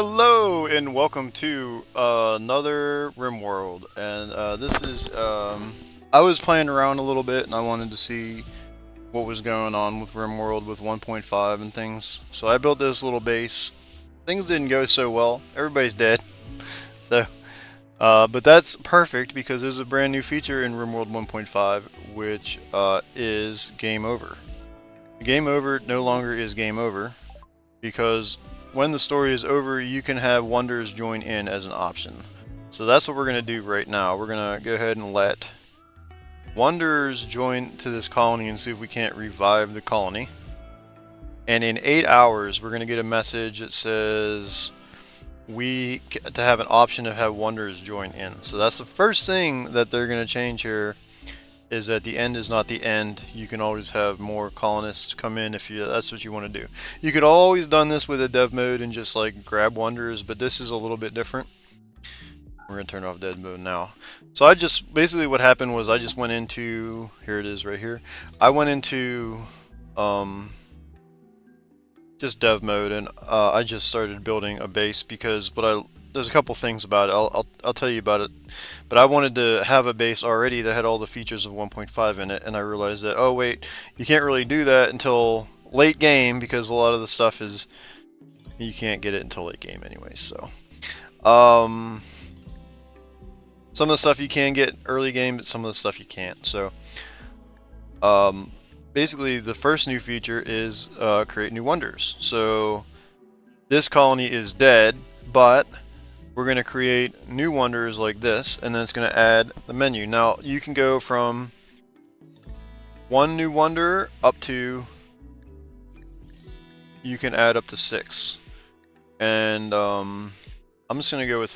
Hello and welcome to another RimWorld. And this is I was playing around a little bit and I wanted to see what was going on with RimWorld with 1.5 and things. So I built this little base. Things didn't go so well. Everybody's dead. So, but that's perfect because there's a brand new feature in RimWorld 1.5, which is game over. Game over no longer is game over because when the story is over, you can have wonders join in as an option. So that's what we're going to do right now. We're going to go ahead and let wonders join to this colony and see if we can't revive the colony. And in 8 hours, we're going to get a message that says to have an option to have wonders join in. So that's the first thing that they're going to change here, is that the end is not the end. You can always have more colonists come in if that's what you want to do. You could always done this with a dev mode and just like grab wonders, but this is a little bit different. We're gonna turn off dev mode now. So I just basically what happened was I just went into, here it is right here. I went into just dev mode and I just started building a base because there's a couple things about it. I'll tell you about it. But I wanted to have a base already that had all the features of 1.5 in it, and I realized that, oh wait, you can't really do that until late game because a lot of the stuff is, you can't get it until late game anyway. So some of the stuff you can get early game, but some of the stuff you can't. So basically the first new feature is create new wonders. So this colony is dead, but we're going to create new wonders like this, and then it's going to add the menu. Now you can go from one new wonder up to, you can add up to 6, and I'm just going to go with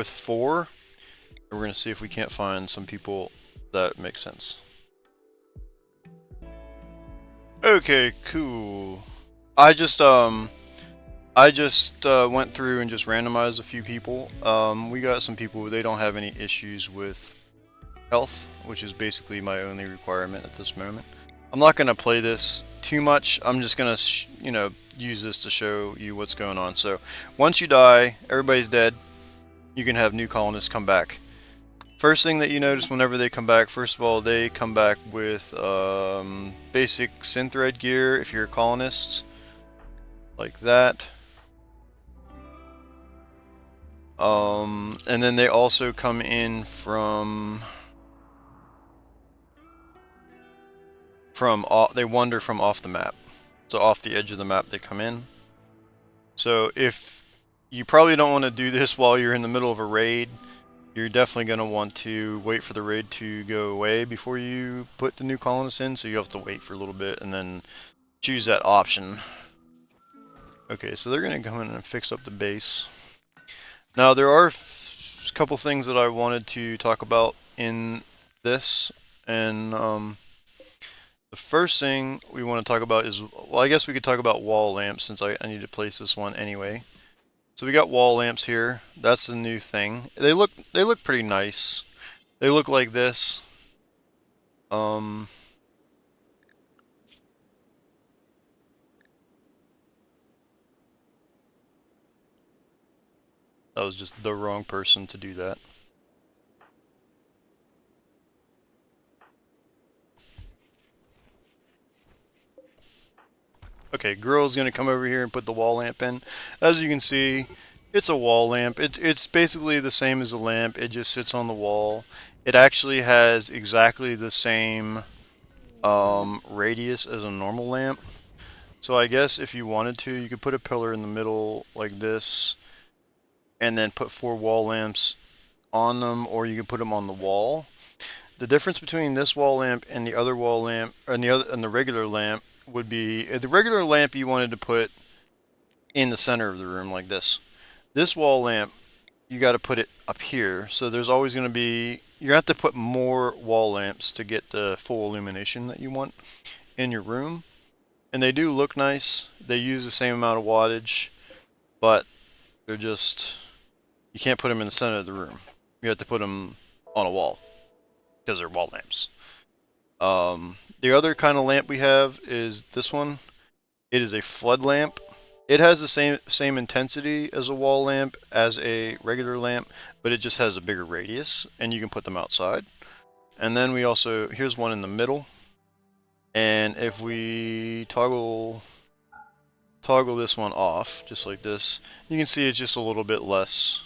4, and we're going to see if we can't find some people that make sense. Okay, cool. I just went through and just randomized a few people. We got some people who they don't have any issues with health, which is basically my only requirement at this moment. I'm not going to play this too much. I'm just going to, use this to show you what's going on. So once you die, everybody's dead. You can have new colonists come back. First thing that you notice whenever they come back, first of all, they come back with basic synthread gear if you're colonists, like that. And then they also come in they wander from off the map. So off the edge of the map they come in. So if you probably don't want to do this while you're in the middle of a raid, you're definitely going to want to wait for the raid to go away before you put the new colonists in. So you have to wait for a little bit and then choose that option. Okay, so they're going to come in and fix up the base. Now there are a couple things that I wanted to talk about in this, and the first thing we want to talk about is, well, I guess we could talk about wall lamps since I need to place this one anyway. So we got wall lamps here. That's the new thing. They look pretty nice. They look like this. That was just the wrong person to do that. Okay, girl's gonna come over here and put the wall lamp in. As you can see, it's a wall lamp. It's basically the same as a lamp. It just sits on the wall. It actually has exactly the same radius as a normal lamp. So I guess if you wanted to, you could put a pillar in the middle like this, and then put 4 wall lamps on them, or you can put them on the wall. The difference between this wall lamp and the other wall lamp, and the regular lamp, would be the regular lamp you wanted to put in the center of the room like this. This wall lamp, you got to put it up here. So there's always going to be, you have to put more wall lamps to get the full illumination that you want in your room. And they do look nice. They use the same amount of wattage, but they're just, you can't put them in the center of the room. You have to put them on a wall because they're wall lamps. The other kind of lamp we have is this one. It is a flood lamp. It has the same intensity as a wall lamp as a regular lamp, but it just has a bigger radius, and you can put them outside. And then we also, here's one in the middle, and if we toggle this one off, just like this, you can see it's just a little bit less,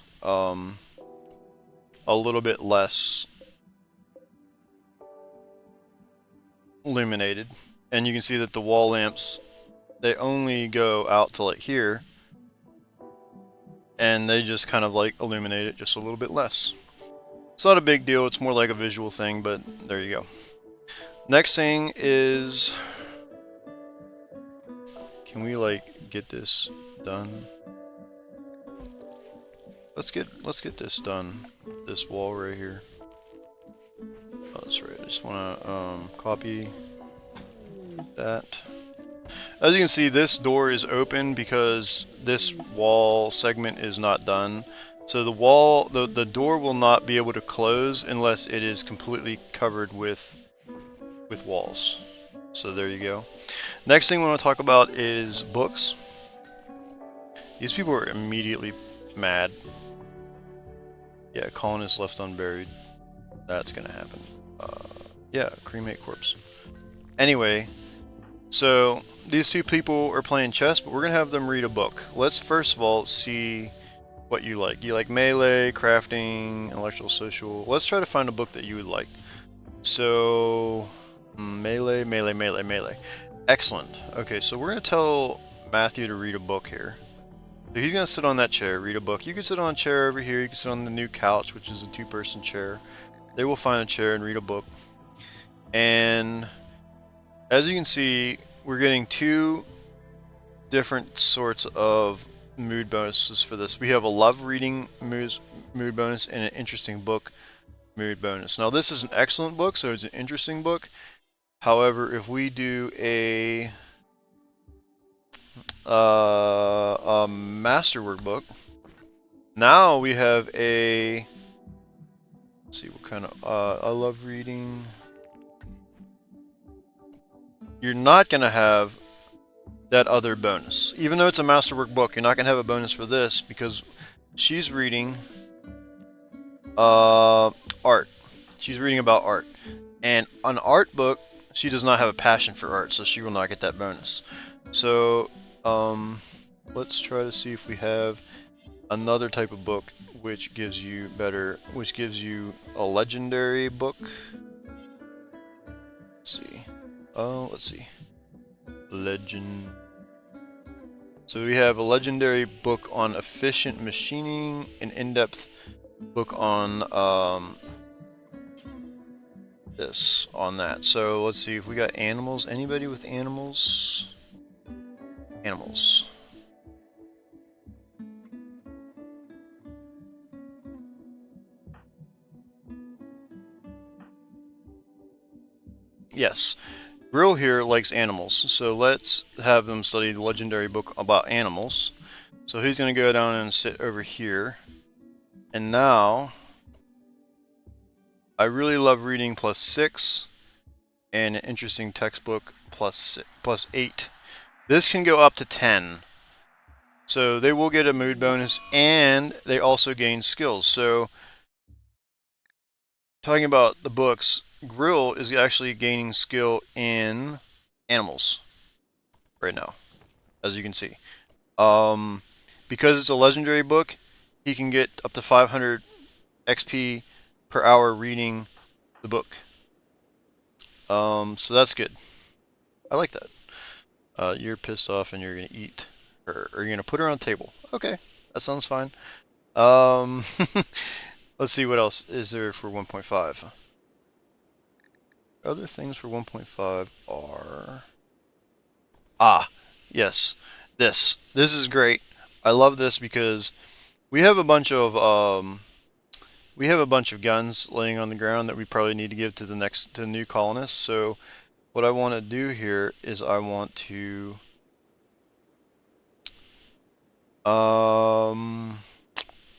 illuminated. And you can see that the wall lamps, they only go out to like here, and they just kind of like illuminate it just a little bit less. It's not a big deal, it's more like a visual thing, but there you go. Next thing is, can we like get this done? Let's get this done. This wall right here. Oh, that's right. I just want to copy that. As you can see, this door is open because this wall segment is not done. So the door will not be able to close unless it is completely covered with walls. So there you go. Next thing we want to talk about is books. These people are immediately mad. Yeah, colonist left unburied. That's gonna happen. Yeah, cremate corpse. Anyway, so these two people are playing chess, but we're gonna have them read a book. Let's first of all see what you like. You like melee, crafting, intellectual, social. Let's try to find a book that you would like. So, melee. Excellent. Okay, so we're gonna tell Matthew to read a book here. So he's gonna sit on that chair, read a book. You can sit on a chair over here. You can sit on the new couch, which is a two-person chair. They will find a chair and read a book. And as you can see, we're getting two different sorts of mood bonuses for this. We have a love reading mood bonus and an interesting book mood bonus. Now this is an excellent book, so it's an interesting book. However, if we do a masterwork book, now we have a, let's see what kind of, I love reading. You're not going to have that other bonus. Even though it's a masterwork book, you're not going to have a bonus for this because she's reading art. She's reading about art. And an art book, she does not have a passion for art, so she will not get that bonus. So, let's try to see if we have another type of book which gives you a legendary book. Let's see. Let's see. Legend. So we have a legendary book on efficient machining, an in-depth book on this, on that. So let's see if we got animals. Anybody with animals? Animals. Yes. Grill here likes animals, so let's have them study the legendary book about animals. So he's going to go down and sit over here. And now, I really love reading +6, and an interesting textbook +8. This can go up to 10. So they will get a mood bonus, and they also gain skills. So, talking about the books, Grill is actually gaining skill in animals right now, as you can see. Because it's a legendary book, he can get up to 500 XP per hour reading the book. So that's good. I like that. You're pissed off and you're gonna eat her, or you're gonna put her on the table. Okay, that sounds fine. Let's see what else is there for 1.5. Other things for 1.5 are... yes, this is great. I love this because we have a bunch of guns laying on the ground that we probably need to give to the new colonists. So what I want to do here is I want to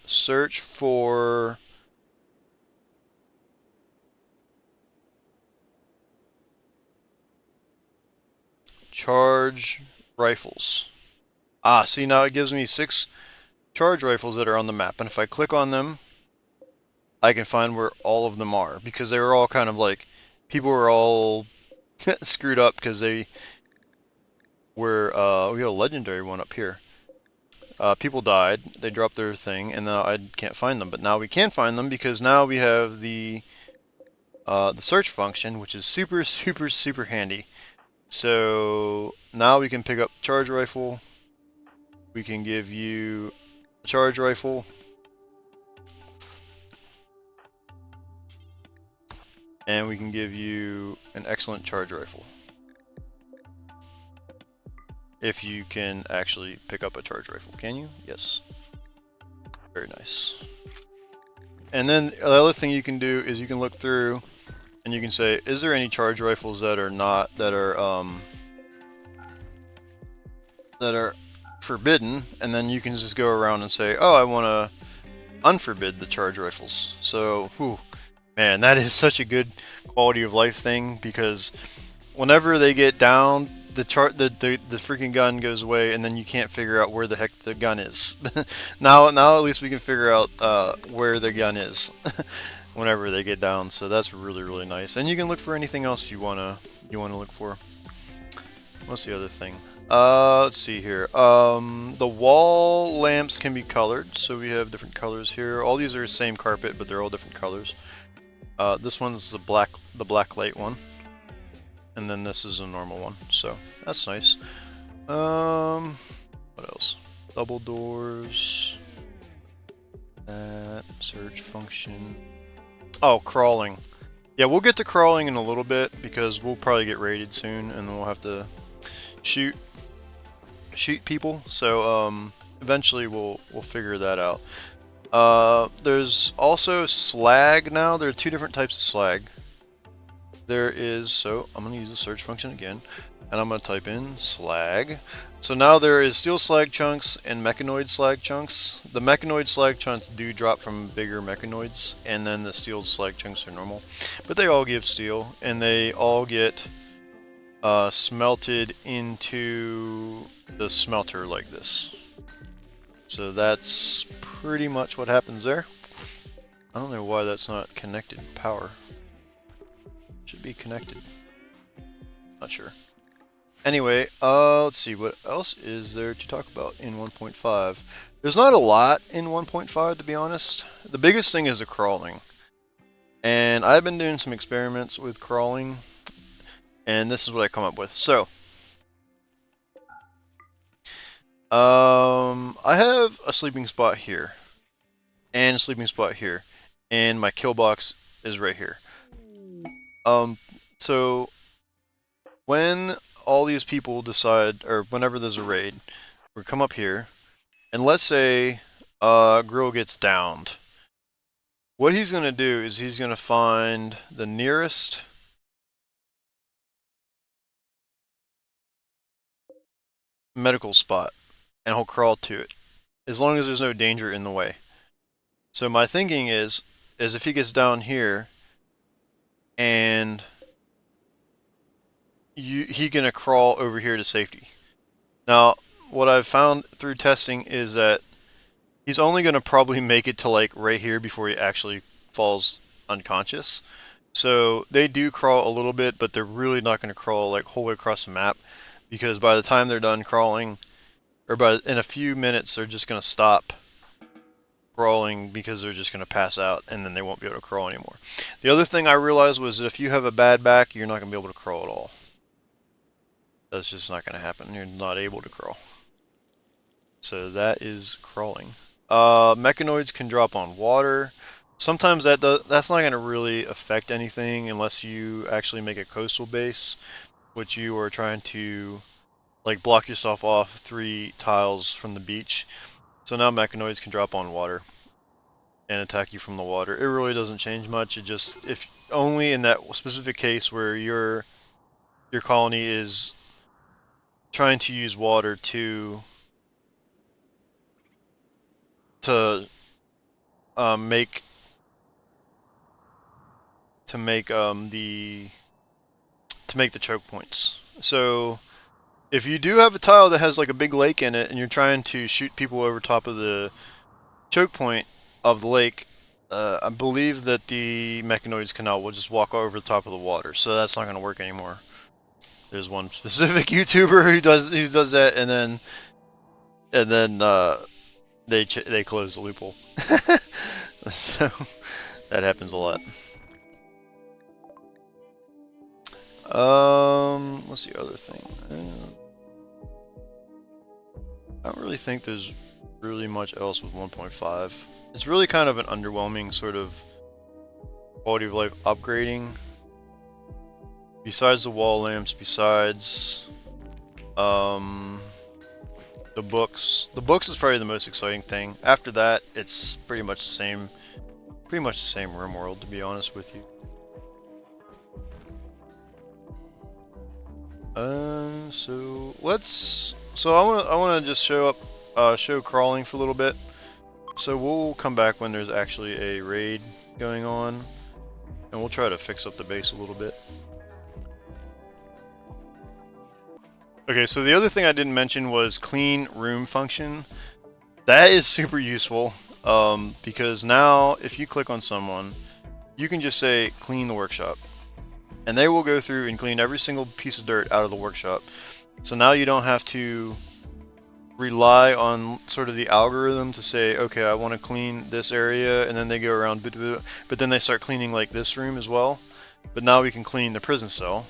search for charge rifles. Ah, see, now it gives me 6 charge rifles that are on the map, and if I click on them, I can find where all of them are, because they were all kind of like, people were all screwed up because they were, we got a legendary one up here. People died, they dropped their thing, and now I can't find them, but now we can find them because now we have the search function, which is super, super, super handy. So now we can pick up charge rifle. We can give you a charge rifle. And we can give you an excellent charge rifle. If you can actually pick up a charge rifle. Can you? Yes. Very nice. And then the other thing you can do is you can look through and you can say, is there any charge rifles that are not, that are forbidden? And then you can just go around and say, oh, I want to unforbid the charge rifles. So, whew, man, that is such a good quality of life thing, because whenever they get down, the freaking gun goes away, and then you can't figure out where the heck the gun is. now at least we can figure out where the gun is whenever they get down. So that's really, really nice. And you can look for anything else you wanna look for. What's the other thing? Let's see here. The wall lamps can be colored, so we have different colors here. All these are the same carpet, but they're all different colors. This one's the black light one, and then this is a normal one. So that's nice. What else? Double doors. That search function. Oh, crawling. Yeah, we'll get to crawling in a little bit because we'll probably get raided soon, and then we'll have to shoot people. So eventually we'll figure that out. There's also slag now. There are 2 different types of slag. There is, so I'm going to use the search function again, and I'm going to type in slag. So now there is steel slag chunks and mechanoid slag chunks. The mechanoid slag chunks do drop from bigger mechanoids, and then the steel slag chunks are normal. But they all give steel, and they all get smelted into the smelter like this. So that's pretty much what happens there. I don't know why that's not connected. Power should be connected. Not sure. Anyway, let's see, what else is there to talk about in 1.5? There's not a lot in 1.5, to be honest. The biggest thing is the crawling. And I've been doing some experiments with crawling, and this is what I come up with. So, I have a sleeping spot here, and a sleeping spot here, and my kill box is right here. So when all these people decide, or whenever there's a raid, we come up here, and let's say Grill gets downed. What he's gonna do is he's gonna find the nearest medical spot, and he'll crawl to it, as long as there's no danger in the way. So my thinking is if he gets down here, and he gonna crawl over here to safety. Now, what I've found through testing is that he's only gonna probably make it to like right here before he actually falls unconscious. So they do crawl a little bit, but they're really not gonna crawl like whole way across the map, because by the time they're done crawling, or in a few minutes, they're just gonna stop crawling because they're just going to pass out, and then they won't be able to crawl anymore. The other thing I realized was that if you have a bad back, you're not going to be able to crawl at all. That's just not going to happen. You're not able to crawl. So that is crawling. Mechanoids can drop on water. Sometimes that's not going to really affect anything unless you actually make a coastal base, which you are trying to like block yourself off 3 tiles from the beach. So now mechanoids can drop on water and attack you from the water. It really doesn't change much. It just, if only in that specific case where your colony is trying to use water to make the choke points. So If you do have a tile that has like a big lake in it and you're trying to shoot people over top of the choke point of the lake, I believe that the mechanoids canal will just walk over the top of the water, so that's not going to work anymore. There's one specific YouTuber who does that, and then they close the loophole. So that happens a lot. Let's see other thing. I don't really think there's really much else with 1.5. It's really kind of an underwhelming sort of quality of life upgrading. Besides the wall lamps, besides the books. The books is probably the most exciting thing. After that, it's pretty much the same RimWorld, to be honest with you. So I wanna just show crawling for a little bit. So we'll come back when there's actually a raid going on, and we'll try to fix up the base a little bit. Okay, so the other thing I didn't mention was clean room function. That is super useful, because now if you click on someone, you can just say clean the workshop, and they will go through and clean every single piece of dirt out of the workshop. So now you don't have to rely on sort of the algorithm to say, okay, I want to clean this area, and then they go around, but then they start cleaning like this room as well. But now we can clean the prison cell,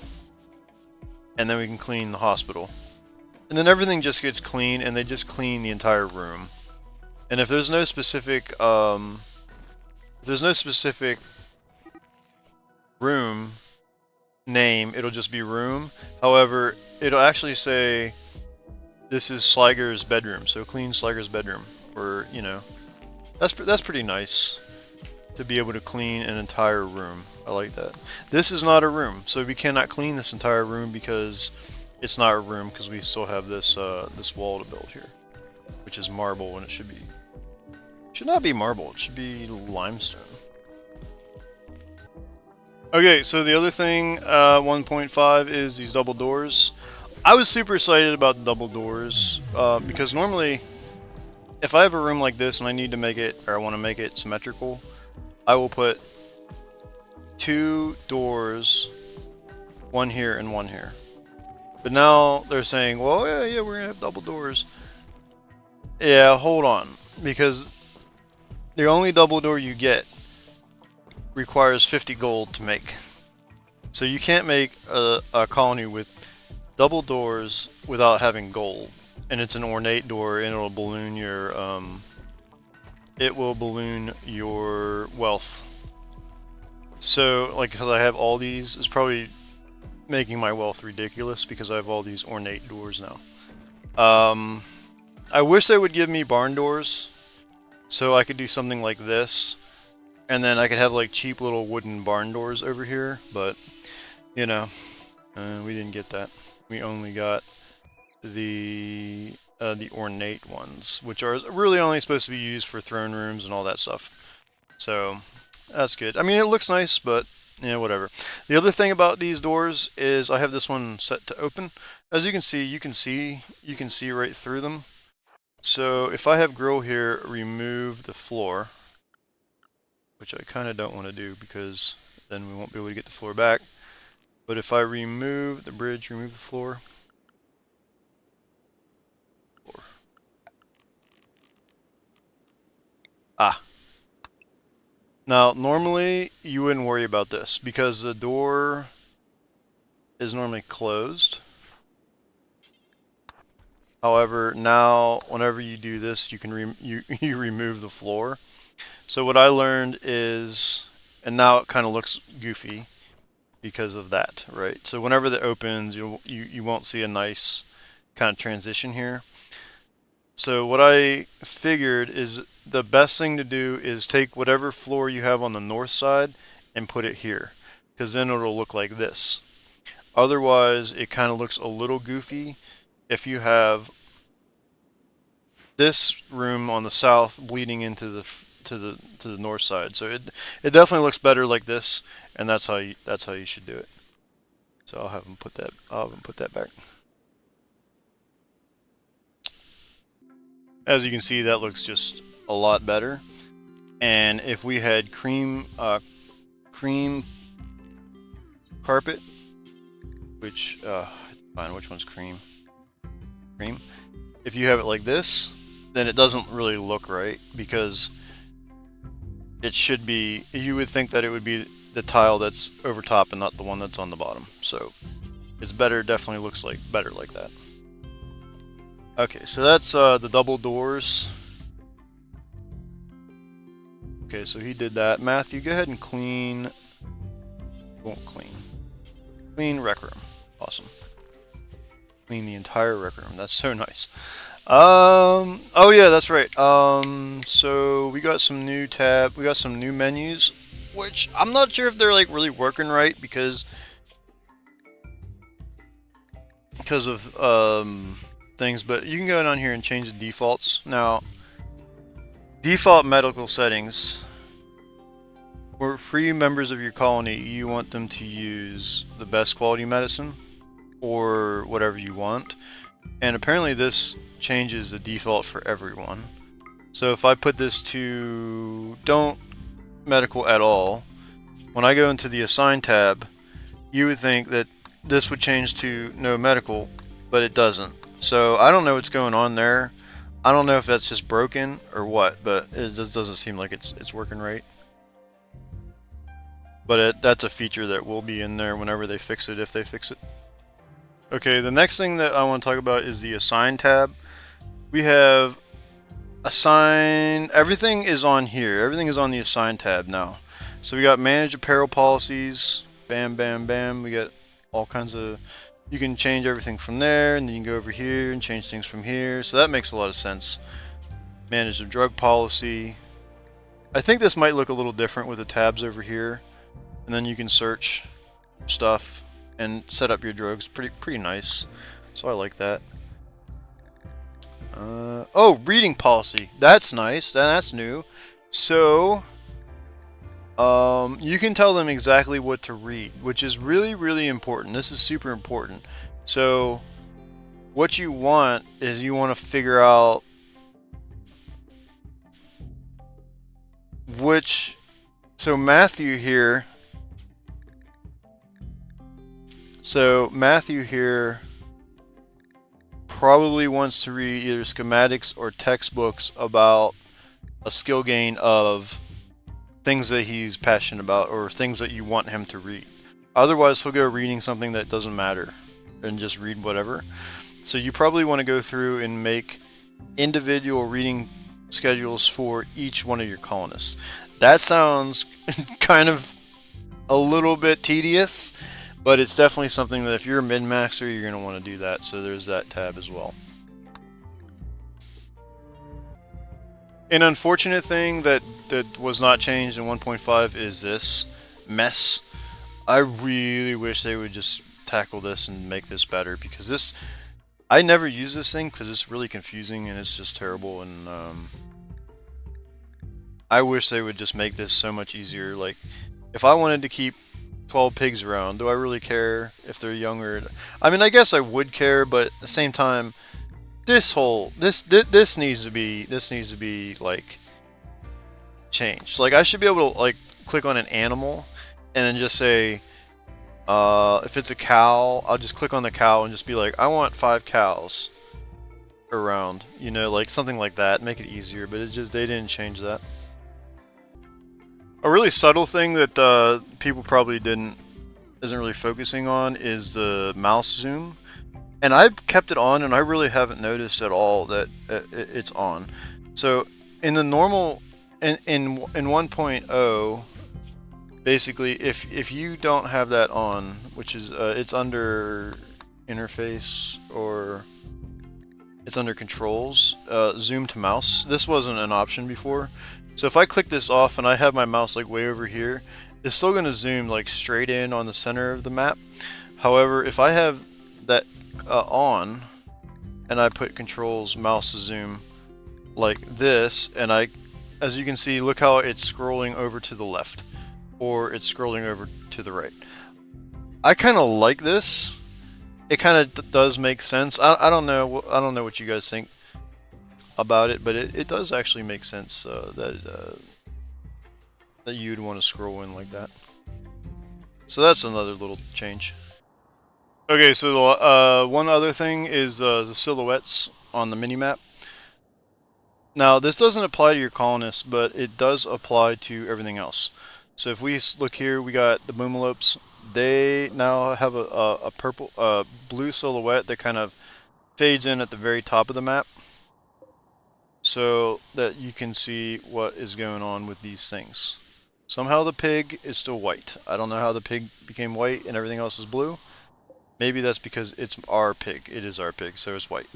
and then we can clean the hospital, and then everything just gets clean, and they just clean the entire room. And if there's no specific room name, it'll just be room. However, it'll actually say this is Sliger's bedroom, so clean Sliger's bedroom. Or, you know, that's pretty nice to be able to clean an entire room. I like that. This is not a room, so we cannot clean this entire room because it's not a room, because we still have this this wall to build here, which is marble when it should be. Should not be marble. It should be limestone. Okay, so the other thing, 1.5, is these double doors. I was super excited about the double doors because normally, if I have a room like this and I need to make it, or I want to make it symmetrical, I will put 2 doors, one here and one here. But now they're saying, well, yeah, we're gonna have double doors. Yeah, hold on, because the only double door you get requires 50 gold to make. So you can't make a colony with double doors without having gold. And it's an ornate door, and it'll balloon your wealth. So, like, because I have all these, it's probably making my wealth ridiculous because I have all these ornate doors now. I wish they would give me barn doors, so I could do something like this, and then I could have like cheap little wooden barn doors over here, but you know, we didn't get that. We only got the ornate ones, which are really only supposed to be used for throne rooms and all that stuff. So that's good. I mean, it looks nice, but yeah, whatever. The other thing about these doors is I have this one set to open. As you can see right through them. So if I have grill here, remove the floor, which I kind of don't want to do because then we won't be able to get the floor back. But if I remove the bridge, remove the floor. Ah. Now, normally you wouldn't worry about this because the door is normally closed. However, now whenever you do this, you can you remove the floor. So what I learned is, and now it kind of looks goofy because of that, right? So whenever that opens, you won't see a nice kind of transition here. So what I figured is the best thing to do is take whatever floor you have on the north side and put it here, because then it'll look like this. Otherwise, it kind of looks a little goofy if you have this room on the south bleeding into the north side. So it definitely looks better like this, and that's how you should do it. So I'll have them put that back. As you can see, that looks just a lot better. And if we had cream carpet, which fine, which one's cream? Cream. If you have it like this, then it doesn't really look right, because it should be, you would think that it would be the tile that's over top and not the one that's on the bottom. So it's better, definitely looks like better like that. Okay, so that's the double doors. Okay, so he did that. Matthew, go ahead and clean. Clean rec room. Awesome. Clean the entire rec room. That's so nice. Oh yeah, that's right. So we got some new we got some new menus, which I'm not sure if they're like really working right because of things, but you can go down here and change the defaults. Now, default medical settings. For free members of your colony, you want them to use the best quality medicine or whatever you want. And apparently this changes the default for everyone. So if I put this to don't medical at all, when I go into the assign tab, you would think that this would change to no medical, but it doesn't. So I don't know what's going on there. I don't know if that's just broken or what, but it just doesn't seem like it's working right. But that's a feature that will be in there whenever they fix it, if they fix it. Okay, the next thing that I want to talk about is the assign tab. We have assign, everything is on here. Everything is on the assign tab now. So we got manage apparel policies, bam, bam, bam. We got all kinds of, you can change everything from there, and then you can go over here and change things from here. So that makes a lot of sense. Manage the drug policy. I think this might look a little different with the tabs over here. And then you can search stuff and set up your drugs. Pretty nice. So I like that. Oh, reading policy. That's nice. That's new. So you can tell them exactly what to read, which is really important. This is super important. So what you want is you want to figure out which. So Matthew here. So Matthew here probably wants to read either schematics or textbooks about a skill gain of things that he's passionate about or things that you want him to read. Otherwise, he'll go reading something that doesn't matter and just read whatever. So you probably want to go through and make individual reading schedules for each one of your colonists. That sounds kind of a little bit tedious, but it's definitely something that if you're a min-maxer, you're going to want to do that. So there's that tab as well. An unfortunate thing that was not changed in 1.5 is this mess. I really wish they would just tackle this and make this better, because this, I never use this thing because it's really confusing and it's just terrible, and I wish they would just make this so much easier. Like, if I wanted to keep 12 pigs around, do I really care if they're younger? I mean, I guess I would care, but at the same time, this needs to be like changed. Like, I should be able to like click on an animal and then just say, if it's a cow, I'll just click on the cow and just be like, I want 5 cows around, you know, like something like that. Make it easier, but it's just, they didn't change that. A really subtle thing that people probably isn't really focusing on is the mouse zoom, and I've kept it on and I really haven't noticed at all that it's on. So in the normal in 1.0, basically if you don't have that on, which is it's under interface, or it's under controls, zoom to mouse. This wasn't an option before. So if I click this off and I have my mouse like way over here, it's still going to zoom like straight in on the center of the map. However, if I have that on and I put controls mouse zoom like this, and as you can see, look how it's scrolling over to the left, or it's scrolling over to the right. I kind of like this. It kind of does make sense. I don't know what you guys think. about it, but it does actually make sense that you'd want to scroll in like that. So that's another little change. Okay, so the one other thing is the silhouettes on the minimap. Now, this doesn't apply to your colonists, but it does apply to everything else. So if we look here, we got the Boomalopes. They now have a purple, blue silhouette that kind of fades in at the very top of the map, so that you can see what is going on with these things. Somehow the pig is still white. I don't know how the pig became white and everything else is blue. Maybe that's because it's our pig. It is our pig, so it's white.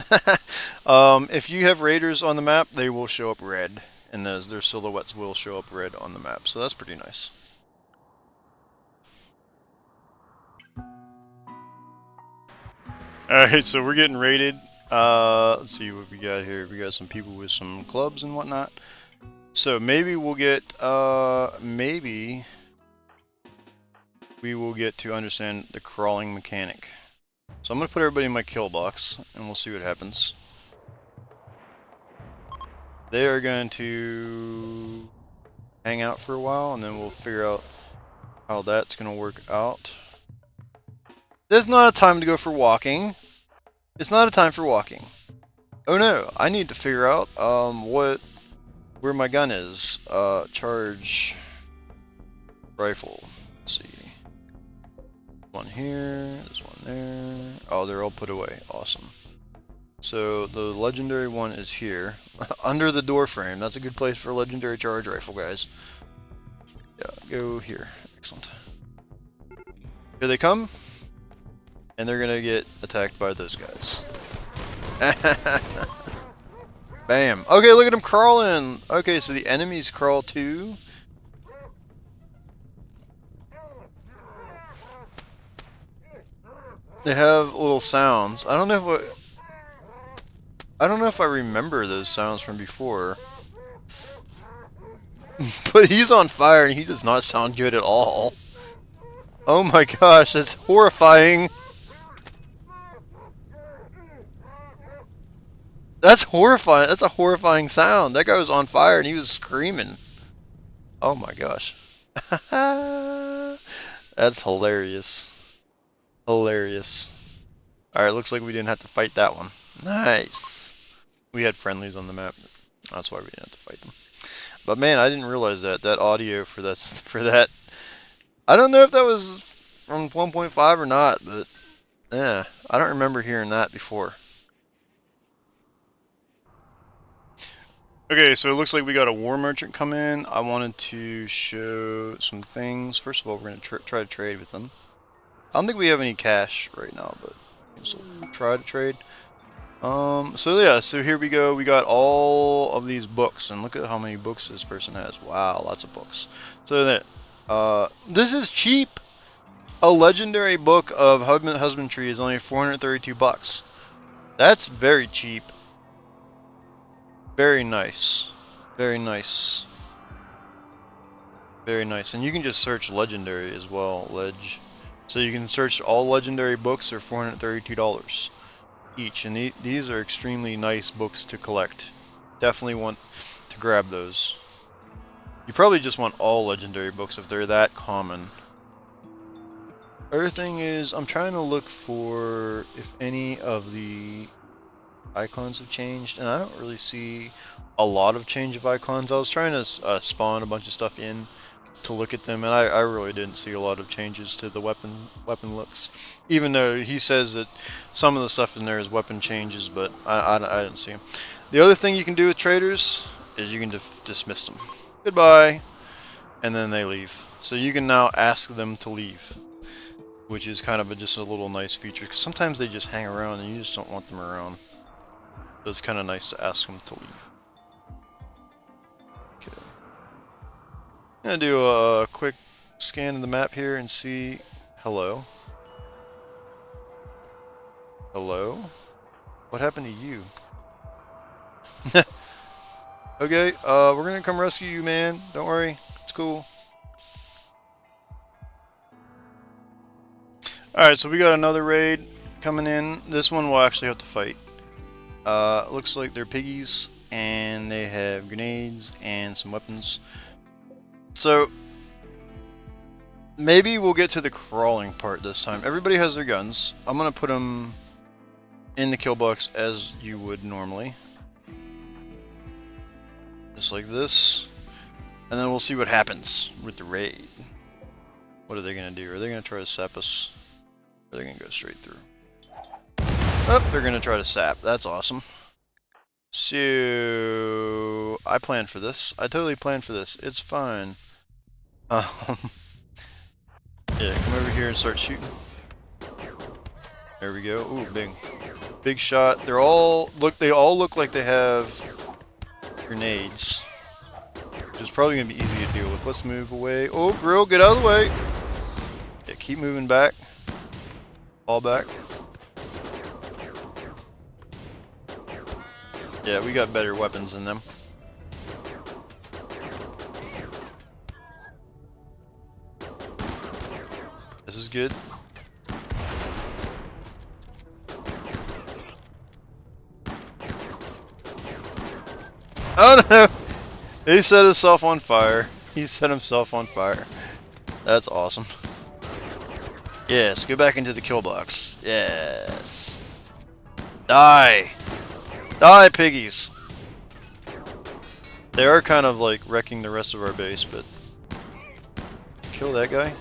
If you have raiders on the map, they will show up red, and their silhouettes will show up red on the map, so that's pretty nice. Alright, so we're getting raided. Let's see what we got here. We got some people with some clubs and whatnot. So maybe we'll get, maybe we will get to understand the crawling mechanic. So I'm going to put everybody in my kill box, and we'll see what happens. They are going to hang out for a while, and then we'll figure out how that's going to work out. There's not a time to go for walking. It's not a time for walking. Oh no, I need to figure out where my gun is. Charge rifle. Let's see. One here, there's one there. Oh, they're all put away. Awesome. So the legendary one is here, under the door frame. That's a good place for a legendary charge rifle, guys. Yeah, go here. Excellent. Here they come, and they're gonna get attacked by those guys. Bam. Okay, look at them crawling. Okay, so the enemies crawl too. They have little sounds. I don't know if I remember those sounds from before. But he's on fire and he does not sound good at all. Oh my gosh, that's horrifying. That's horrifying. That's a horrifying sound. That guy was on fire and he was screaming. Oh my gosh. That's hilarious. Hilarious. Alright, looks like we didn't have to fight that one. Nice. We had friendlies on the map. That's why we didn't have to fight them. But man, I didn't realize that audio for that. I don't know if that was from 1.5 or not, but yeah, I don't remember hearing that before. Okay, so it looks like we got a war merchant come in. I wanted to show some things. First of all, we're going to try to trade with them. I don't think we have any cash right now, but we'll try to trade. So yeah, so here we go. We got all of these books, and look at how many books this person has. Wow, lots of books. So that, this is cheap. A legendary book of husbandry is only 432 bucks. That's very cheap. Very nice. Very nice. Very nice. And you can just search legendary as well, So you can search all legendary books. They're $432 each, and these are extremely nice books to collect. Definitely want to grab those. You probably just want all legendary books if they're that common. Other thing is, I'm trying to look for if any of the icons have changed, and I don't really see a lot of change of icons. I was trying to spawn a bunch of stuff in to look at them, and I really didn't see a lot of changes to the weapon looks, even though he says that some of the stuff in there is weapon changes, but I didn't see them. The other thing you can do with traders is you can dismiss them. Goodbye, and then they leave. So you can now ask them to leave, which is kind of just a little nice feature, because sometimes they just hang around and you just don't want them around. So it's kind of nice to ask them to leave. I'm going to do a quick scan of the map here and see... Hello? Hello? What happened to you? Okay, we're going to come rescue you, man. Don't worry. It's cool. Alright, so we got another raid coming in. This one we'll actually have to fight. Looks like they're piggies. and they have grenades and some weapons. So maybe we'll get to the crawling part this time. Everybody has their guns. I'm gonna put them in the kill box as you would normally. Just like this. And then we'll see what happens with the raid. What are they gonna do? Are they gonna try to sap us? Or are they gonna go straight through? Oh, they're gonna try to sap. That's awesome. So I planned for this. I totally planned for this. It's fine. Yeah, come over here and start shooting. There we go. Ooh, big shot. They all look like they have grenades. Which is probably gonna be easy to deal with. Let's move away. Oh, grill, get out of the way. Yeah, keep moving back. Fall back. Yeah, we got better weapons than them. This is good. Oh no! He set himself on fire. He set himself on fire. That's awesome. Yes, go back into the kill box. Yes. Die! Die, piggies! They are kind of like wrecking the rest of our base, but... Kill that guy.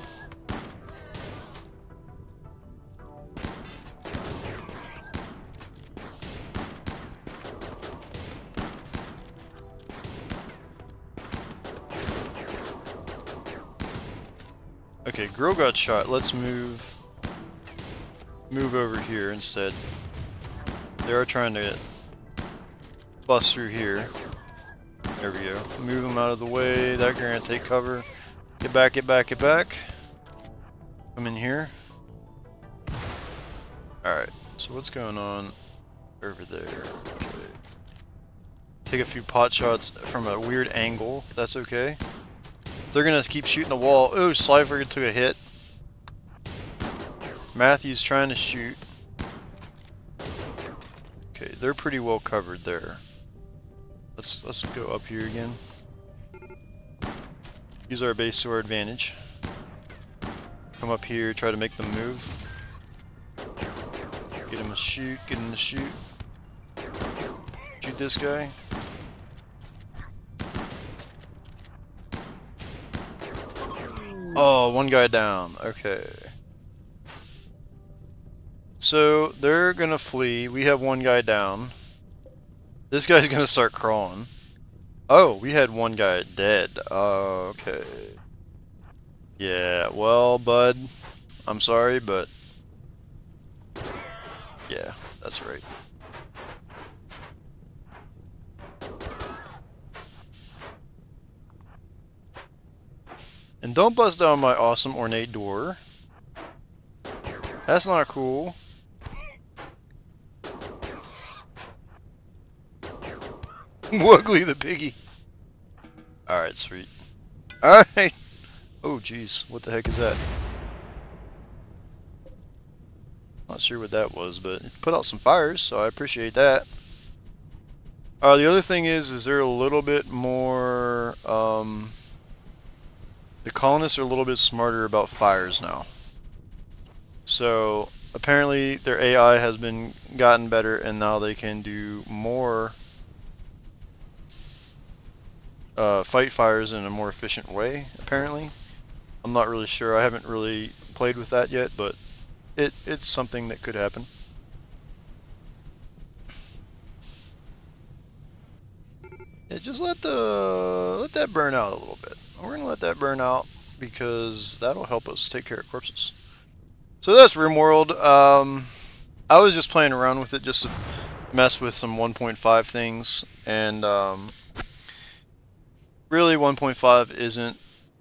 Okay, Grill got shot. Let's move over here instead. They are trying to bust through here. There we go. Move them out of the way. That guy gonna take cover. Get back, get back, get back. Come in here. Alright, so what's going on over there? Okay. Take a few pot shots from a weird angle. That's okay. They're gonna keep shooting the wall. Oh, Slifer took a hit. Matthew's trying to shoot. Okay, they're pretty well covered there. Let's go up here again. Use our base to our advantage. Come up here, try to make them move. Get him to shoot, get him to shoot. Shoot this guy. Oh, one guy down. Okay. So, they're gonna flee. We have one guy down. This guy's gonna start crawling. Oh, we had one guy dead. Okay. Yeah, well, bud, I'm sorry, but... Yeah, that's right. And don't bust down my awesome ornate door. That's not cool. Wuggly the piggy. Alright, sweet. Alright. Oh, jeez. What the heck is that? Not sure what that was, but it put out some fires, so I appreciate that. The other thing is they're a little bit more, the colonists are a little bit smarter about fires now. So, apparently their AI has been gotten better, and now they can do more fight fires in a more efficient way, apparently. I'm not really sure. I haven't really played with that yet, but it's something that could happen. Yeah, just let that burn out a little bit. We're gonna let that burn out because that'll help us take care of corpses. So that's RimWorld. I was just playing around with it just to mess with some 1.5 things, and really 1.5 isn't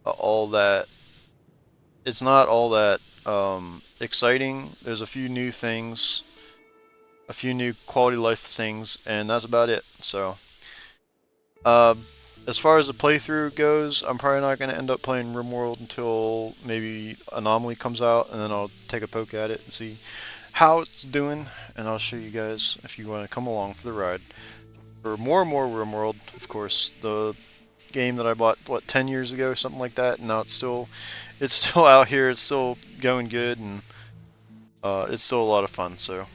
all that. It's not all that exciting. There's a few new things, a few new quality of life things, and that's about it. So, as far as the playthrough goes, I'm probably not going to end up playing RimWorld until maybe Anomaly comes out, and then I'll take a poke at it and see how it's doing, and I'll show you guys if you want to come along for the ride. or more and more RimWorld, of course. The game that I bought, what, 10 years ago, something like that. And now it's still out here. It's still going good, and it's still a lot of fun. So,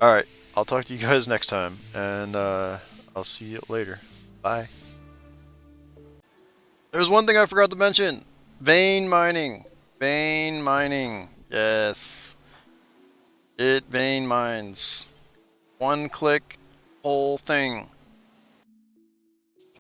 all right, I'll talk to you guys next time, and I'll see you later. Bye. There's one thing I forgot to mention. Vein mining. Vein mining. Yes. It vein mines. One click, whole thing.